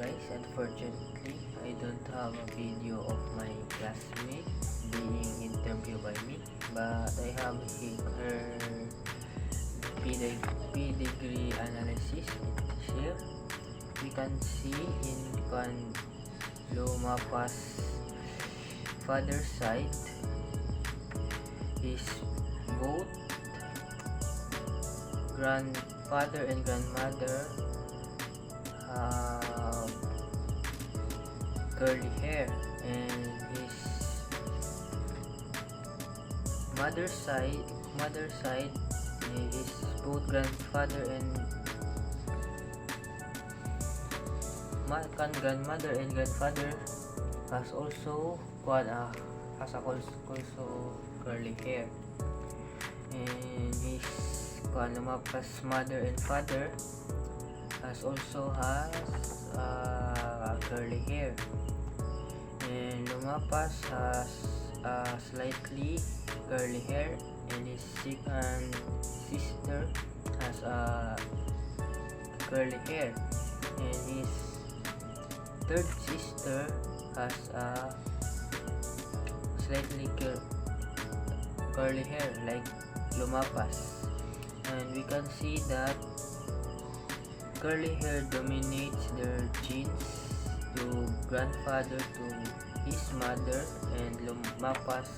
guys, unfortunately I don't have a video of my classmate being interviewed by me, but I have her pedigree analysis here. We can see in Lumapas father's side is both grandfather and grandmother have curly hair, and his mother's side is both grandmother and grandfather has also curly hair, and his Lumapas mother and father has curly hair, and Lumapas has slightly curly hair, and his second sister has curly hair, and his third sister has slightly curly hair like Lumapas. And we can see that curly hair dominates their genes to grandfather to his mother, and Lumapas